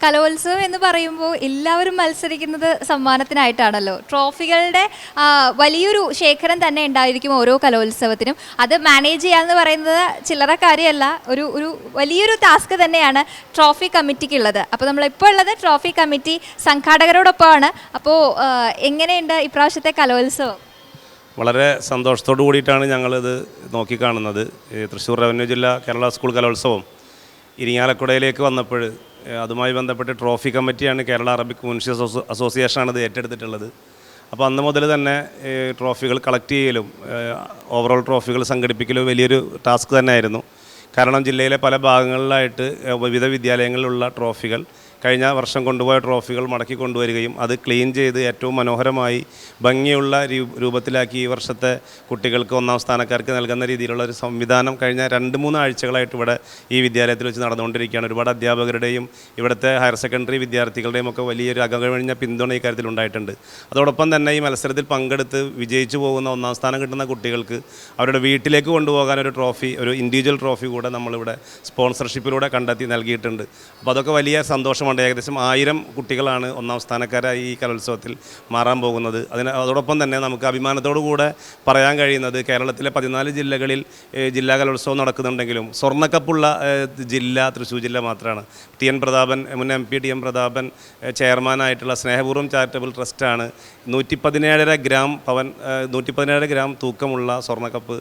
കലോത്സവം എന്ന് പറയുമ്പോൾ എല്ലാവരും മത്സരിക്കുന്നത് സമ്മാനത്തിനായിട്ടാണല്ലോ. ട്രോഫികളുടെ വലിയൊരു ശേഖരം തന്നെ ഉണ്ടായിരിക്കും ഓരോ കലോത്സവത്തിനും. അത് മാനേജ് ചെയ്യാന്ന് പറയുന്നത് ചില്ലറ കാര്യമല്ല, ഒരു ഒരു വലിയൊരു ടാസ്ക് തന്നെയാണ് ട്രോഫി കമ്മിറ്റിക്കുള്ളത്. അപ്പോൾ നമ്മളിപ്പോൾ ഉള്ളത് ട്രോഫി കമ്മിറ്റി സംഘാടകരോടൊപ്പമാണ്. അപ്പോൾ എങ്ങനെയുണ്ട് ഇപ്രാവശ്യത്തെ കലോത്സവം? വളരെ സന്തോഷത്തോടു കൂടിയിട്ടാണ് ഞങ്ങളിത് നോക്കിക്കാണുന്നത്. തൃശ്ശൂർ റവന്യൂ ജില്ലാ കേരള സ്കൂൾ കലോത്സവം ഇരിങ്ങാലക്കുടയിലേക്ക് വന്നപ്പോൾ അതുമായി ബന്ധപ്പെട്ട് ട്രോഫി കമ്മിറ്റിയാണ്, കേരള അറബിക് മുൻഷിയസ് അസോസിയേഷനാണ് ഇത് ഏറ്റെടുത്തിട്ടുള്ളത്. അപ്പോൾ അന്ന് മുതൽ തന്നെ ട്രോഫികൾ കളക്ട് ചെയ്യലും ഓവറോൾ ട്രോഫികൾ സംഘടിപ്പിക്കലും വലിയൊരു ടാസ്ക് തന്നെയായിരുന്നു. കാരണം ജില്ലയിലെ പല ഭാഗങ്ങളിലായിട്ട് വിവിധ വിദ്യാലയങ്ങളിലുള്ള ട്രോഫികൾ, കഴിഞ്ഞ വർഷം കൊണ്ടുപോയ ട്രോഫികൾ മടക്കി കൊണ്ടുവരികയും അത് ക്ലീൻ ചെയ്ത് ഏറ്റവും മനോഹരമായി ഭംഗിയുള്ള രൂപത്തിലാക്കി ഈ വർഷത്തെ കുട്ടികൾക്ക് ഒന്നാം സ്ഥാനക്കാർക്ക് നൽകുന്ന രീതിയിലുള്ള ഒരു സംവിധാനം കഴിഞ്ഞ 2-3 ആഴ്ചകളായിട്ട് ഇവിടെ ഈ വിദ്യാലയത്തിൽ വെച്ച് നടന്നുകൊണ്ടിരിക്കുകയാണ്. ഒരുപാട് അധ്യാപകരുടെയും ഇവിടുത്തെ ഹയർ സെക്കൻഡറി വിദ്യാർത്ഥികളുടെയും ഒക്കെ വലിയൊരു അകകഴിഞ്ഞ പിന്തുണ ഈ കാര്യത്തിൽ ഉണ്ടായിട്ടുണ്ട്. അതോടൊപ്പം തന്നെ ഈ മത്സരത്തിൽ പങ്കെടുത്ത് വിജയിച്ചു പോകുന്ന ഒന്നാം സ്ഥാനം കിട്ടുന്ന കുട്ടികൾക്ക് അവരുടെ വീട്ടിലേക്ക് കൊണ്ടുപോകാൻ ഒരു ട്രോഫി, ഒരു ഇൻഡിവിജ്വൽ ട്രോഫി കൂടെ നമ്മളിവിടെ സ്പോൺസർഷിപ്പിലൂടെ കണ്ടെത്തി നൽകിയിട്ടുണ്ട്. അപ്പോൾ അതൊക്കെ വലിയ സന്തോഷമാണ്. ഏകദേശം 1000 കുട്ടികളാണ് ഒന്നാം സ്ഥാനക്കാരായി ഈ കലോത്സവത്തിൽ മാറാൻ പോകുന്നത്. അതോടൊപ്പം തന്നെ നമുക്ക് അഭിമാനത്തോടു കൂടെ പറയാൻ കഴിയുന്നത് കേരളത്തിലെ 14 ജില്ലകളിൽ ജില്ലാ കലോത്സവം നടക്കുന്നുണ്ടെങ്കിലും സ്വർണ്ണക്കപ്പുള്ള ജില്ല തൃശ്ശൂർ ജില്ല മാത്രമാണ്. ടി എൻ പ്രതാപൻ, മുൻ MP ടി എൻ പ്രതാപൻ ചെയർമാനായിട്ടുള്ള സ്നേഹപൂർവ്വം ചാരിറ്റബിൾ ട്രസ്റ്റാണ് 117.5 ഗ്രാം തൂക്കമുള്ള സ്വർണ്ണക്കപ്പ്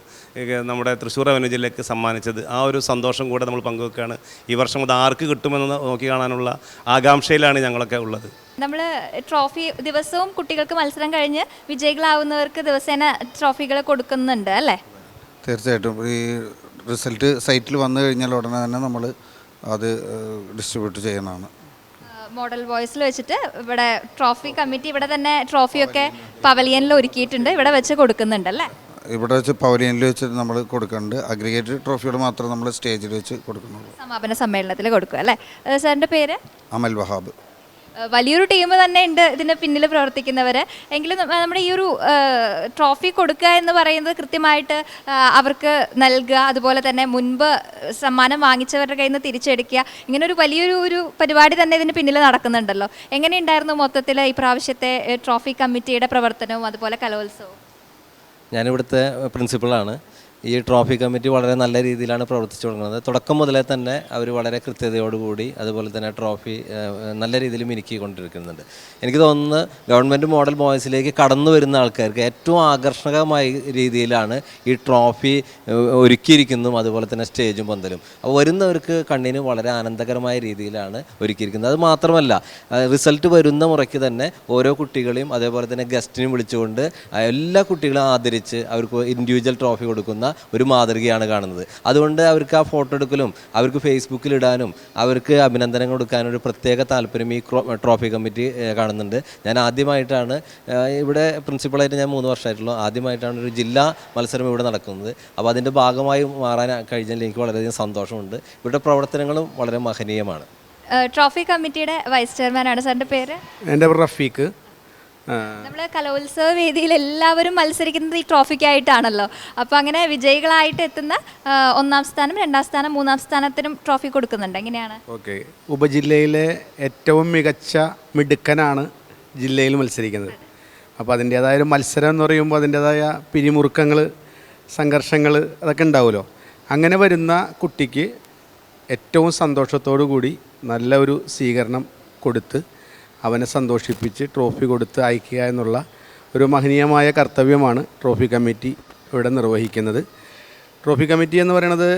നമ്മുടെ തൃശ്ശൂർ റവന്യൂ ജില്ലയ്ക്ക് സമ്മാനിച്ചത്. ആ ഒരു സന്തോഷം കൂടെ നമ്മൾ പങ്കുവെക്കുകയാണ്. ഈ വർഷം അത് ആർക്ക് കിട്ടുമെന്ന് നോക്കി കാണാനുള്ള ആകാംക്ഷയിലാണ് ഞങ്ങളൊക്കെ ഉള്ളത്. നമ്മൾ ട്രോഫി ദിവസവും കുട്ടികൾക്ക് മത്സരം കഴിഞ്ഞ് വിജയികളാവുന്നവർക്ക് ദിവസേന ട്രോഫികൾ കൊടുക്കുന്നുണ്ട് അല്ലേ? തീർച്ചയായിട്ടും. ഈ റിസൾട്ട് സൈറ്റിൽ വന്നു കഴിഞ്ഞാൽ ഉടനെ തന്നെ നമ്മൾ അത് ഡിസ്ട്രിബ്യൂട്ട് ചെയ്യുന്നതാണ്. മോഡൽ വോയിസിൽ വെച്ചിട്ട് ഇവിടെ ട്രോഫി കമ്മിറ്റി ഇവിടെ തന്നെ ട്രോഫിയൊക്കെ പവലിയനിൽ ഒരുക്കിയിട്ടുണ്ട്, ഇവിടെ വെച്ച് കൊടുക്കുന്നുണ്ട് അല്ലേ? ഇവിടെ വെച്ച് പവലിയനിൽ വെച്ച് നമ്മൾ കൊടുക്കുന്നുണ്ട്. അഗ്രിഗേറ്റ് ട്രോഫികൾ മാത്രം നമ്മൾ സ്റ്റേജിൽ വെച്ച് കൊടുക്കുന്നുള്ളൂ. സമാപന സമ്മേളനത്തിൽ കൊടുക്കും അല്ലേ? സാറിൻ്റെ പേര്? അമൽ വഹാബ്. വലിയൊരു ടീം തന്നെ ഉണ്ട് ഇതിന് പിന്നിൽ പ്രവർത്തിക്കുന്നവർ. എങ്കിലും നമ്മുടെ ഈ ഒരു ട്രോഫി കൊടുക്കുക എന്ന് പറയുന്നത് കൃത്യമായിട്ട് അവർക്ക് നൽകുക, അതുപോലെ തന്നെ മുൻപ് സമ്മാനം വാങ്ങിച്ചവരുടെ കയ്യിൽ നിന്ന് തിരിച്ചെടുക്കുക, ഇങ്ങനെ ഒരു വലിയൊരു പരിപാടി തന്നെ ഇതിന് പിന്നിൽ നടക്കുന്നുണ്ടല്ലോ. എങ്ങനെയുണ്ടായിരുന്നു മൊത്തത്തിൽ ഈ പ്രാവശ്യത്തെ ട്രോഫി കമ്മിറ്റിയുടെ പ്രവർത്തനവും അതുപോലെ കലോത്സവവും? ഞാനിവിടുത്തെ പ്രിൻസിപ്പളാണ്. ഈ ട്രോഫി കമ്മിറ്റി വളരെ നല്ല രീതിയിലാണ് പ്രവർത്തിച്ചു തുടങ്ങുന്നത്. തുടക്കം മുതലേ തന്നെ അവർ വളരെ കൃത്യതയോടുകൂടി അതുപോലെ തന്നെ ട്രോഫി നല്ല രീതിയിൽ മിനുക്കിക്കൊണ്ടിരിക്കുന്നുണ്ട്. എനിക്ക് തോന്നുന്നു ഗവൺമെൻറ് മോഡൽ ബോയ്സിലേക്ക് കടന്നു വരുന്ന ആൾക്കാർക്ക് ഏറ്റവും ആകർഷകമായ രീതിയിലാണ് ഈ ട്രോഫി ഒരുക്കിയിരിക്കുന്നതും അതുപോലെ തന്നെ സ്റ്റേജും പന്തലും. അപ്പോൾ വരുന്നവർക്ക് കണ്ണിന് വളരെ ആനന്ദകരമായ രീതിയിലാണ് ഒരുക്കിയിരിക്കുന്നത്. അത് മാത്രമല്ല റിസൾട്ട് വരുന്ന മുറയ്ക്ക് തന്നെ ഓരോ കുട്ടികളെയും അതേപോലെ തന്നെ ഗസ്റ്റിനെയും വിളിച്ചുകൊണ്ട് എല്ലാ കുട്ടികളെയും ആദരിച്ച് അവർക്ക് ഇൻഡിവിജ്വൽ ട്രോഫി കൊടുക്കുന്ന ഒരു മാതൃകയാണ് കാണുന്നത്. അതുകൊണ്ട് അവർക്ക് ആ ഫോട്ടോ എടുക്കലും അവർക്ക് ഫേസ്ബുക്കിൽ ഇടാനും അവർക്ക് അഭിനന്ദനങ്ങൾ കൊടുക്കാനും ഒരു പ്രത്യേക താല്പര്യം ഈ ട്രോഫി കമ്മിറ്റി കാണുന്നുണ്ട്. ഞാൻ ആദ്യമായിട്ടാണ് ഇവിടെ പ്രിൻസിപ്പളായിട്ട് ഞാൻ 3 വർഷമായിട്ടുള്ളൂ. ആദ്യമായിട്ടാണ് ഒരു ജില്ലാ മത്സരം ഇവിടെ നടക്കുന്നത്. അപ്പോൾ അതിൻ്റെ ഭാഗമായി മാറാൻ കഴിഞ്ഞാൽ എനിക്ക് വളരെയധികം സന്തോഷമുണ്ട്. ഇവരുടെ പ്രവർത്തനങ്ങളും വളരെ മഹനീയമാണ്. ട്രോഫി കമ്മിറ്റിയുടെ വൈസ് ചെയർമാനാണ്. സാറിൻ്റെ പേര്? എൻ്റെ പേര് റഫീഖ്. നമ്മൾ കലോത്സവ വേദിയിൽ എല്ലാവരും മത്സരിക്കുന്നത് ഈ ട്രോഫിക്കായിട്ടാണല്ലോ. അപ്പോൾ അങ്ങനെ വിജയികളായിട്ട് എത്തുന്ന 1ാം സ്ഥാനം, 2ാം സ്ഥാനം, 3ാം സ്ഥാനത്തിനും ട്രോഫി കൊടുക്കുന്നുണ്ട്. എങ്ങനെയാണ്? ഓക്കെ. ഉപജില്ലയിലെ ഏറ്റവും മികച്ച മിടുക്കനാണ് ജില്ലയിൽ മത്സരിക്കുന്നത്. അപ്പോൾ അതിൻ്റേതായ ഒരു മത്സരം എന്ന് പറയുമ്പോൾ അതിൻ്റേതായ പിരിമുറുക്കങ്ങൾ, സംഘർഷങ്ങൾ അതൊക്കെ ഉണ്ടാവുമല്ലോ. അങ്ങനെ വരുന്ന കുട്ടിക്ക് ഏറ്റവും സന്തോഷത്തോടു കൂടി നല്ല ഒരു സ്വീകരണം കൊടുത്ത് അവനെ സന്തോഷിപ്പിച്ച് ട്രോഫി കൊടുത്ത് അയക്കുക എന്നുള്ള ഒരു മഹനീയമായ കർത്തവ്യമാണ് ട്രോഫി കമ്മിറ്റി ഇവിടെ നിർവഹിക്കുന്നത്. ട്രോഫി കമ്മിറ്റി എന്ന് പറയുന്നത്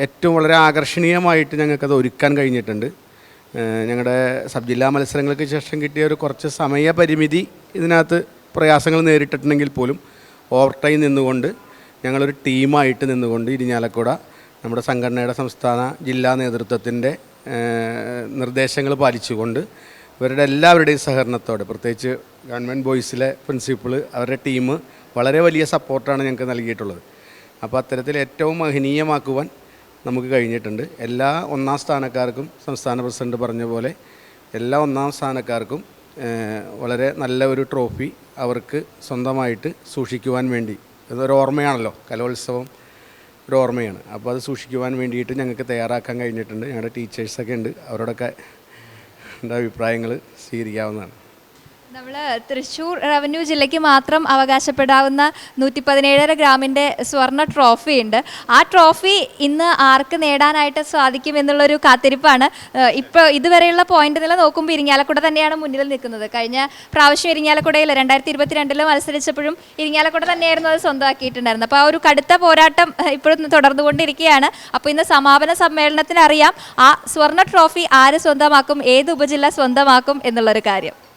ഏറ്റവും വളരെ ആകർഷണീയമായിട്ട് ഞങ്ങൾക്കത് ഒരുക്കാൻ കഴിഞ്ഞിട്ടുണ്ട്. ഞങ്ങളുടെ സബ് ജില്ലാ മത്സരങ്ങൾക്ക് ശേഷം കിട്ടിയ ഒരു കുറച്ച് സമയപരിമിതി ഇതിനകത്ത് പ്രയാസങ്ങൾ നേരിട്ടിട്ടുണ്ടെങ്കിൽ പോലും ഓവർ ടൈം നിന്നുകൊണ്ട് ഞങ്ങളൊരു ടീമായിട്ട് നിന്നുകൊണ്ട് ഇരിഞ്ഞാലക്കുട നമ്മുടെ സംഘടനയുടെ സംസ്ഥാന ജില്ലാ നേതൃത്വത്തിൻ്റെ നിർദ്ദേശങ്ങൾ പാലിച്ചുകൊണ്ട് ഇവരുടെ എല്ലാവരുടെയും സഹകരണത്തോടെ, പ്രത്യേകിച്ച് ഗവൺമെൻറ് ബോയ്സിലെ പ്രിൻസിപ്പിൾ അവരുടെ ടീം വളരെ വലിയ സപ്പോർട്ടാണ് ഞങ്ങൾക്ക് നൽകിയിട്ടുള്ളത്. അപ്പോൾ അത്തരത്തിൽ ഏറ്റവും മഹനീയമാക്കുവാൻ നമുക്ക് കഴിഞ്ഞിട്ടുണ്ട്. എല്ലാ 1ാം സ്ഥാനക്കാർക്കും സംസ്ഥാന പ്രസിഡന്റ് പറഞ്ഞ പോലെ എല്ലാ 1ാം സ്ഥാനക്കാർക്കും വളരെ നല്ല ഒരു ട്രോഫി അവർക്ക് സ്വന്തമായിട്ട് സൂക്ഷിക്കുവാൻ വേണ്ടി, ഇതൊരു ഓർമ്മയാണല്ലോ, കലോത്സവം ഒരു ഓർമ്മയാണ്. അപ്പോൾ അത് സൂക്ഷിക്കുവാൻ വേണ്ടിയിട്ട് ഞങ്ങൾക്ക് തയ്യാറാക്കാൻ കഴിഞ്ഞിട്ടുണ്ട്. ഞങ്ങളുടെ ടീച്ചേഴ്സൊക്കെ ഉണ്ട്, അവരോടൊക്കെ അഭിപ്രായങ്ങൾ സ്വീകരിക്കാവുന്നതാണ്. നമ്മൾ തൃശ്ശൂർ റവന്യൂ ജില്ലയ്ക്ക് മാത്രം അവകാശപ്പെടാവുന്ന 117 ഗ്രാമിൻ്റെ സ്വർണ്ണ ട്രോഫി ഉണ്ട്. ആ ട്രോഫി ഇന്ന് ആർക്ക് നേടാനായിട്ട് സാധിക്കും എന്നുള്ളൊരു കാത്തിരിപ്പാണ്. ഇപ്പോൾ ഇതുവരെയുള്ള പോയിന്റ് നില നോക്കുമ്പോൾ ഇരിങ്ങാലക്കുട തന്നെയാണ് മുന്നിൽ നിൽക്കുന്നത്. കഴിഞ്ഞ പ്രാവശ്യം ഇരിങ്ങാലക്കുടയിൽ 2022 മത്സരിച്ചപ്പോഴും ഇരിങ്ങാലക്കുട തന്നെയായിരുന്നു അത് സ്വന്തമാക്കിയിട്ടുണ്ടായിരുന്നത്. അപ്പോൾ ആ ഒരു കടുത്ത പോരാട്ടം ഇപ്പോഴും തുടർന്നുകൊണ്ടിരിക്കുകയാണ്. അപ്പോൾ ഇന്ന് സമാപന സമ്മേളനത്തിൽ അറിയാം ആ സ്വർണ്ണ ട്രോഫി ആര് സ്വന്തമാക്കും, ഏത് ഉപജില്ല സ്വന്തമാക്കും എന്നുള്ളൊരു കാര്യം.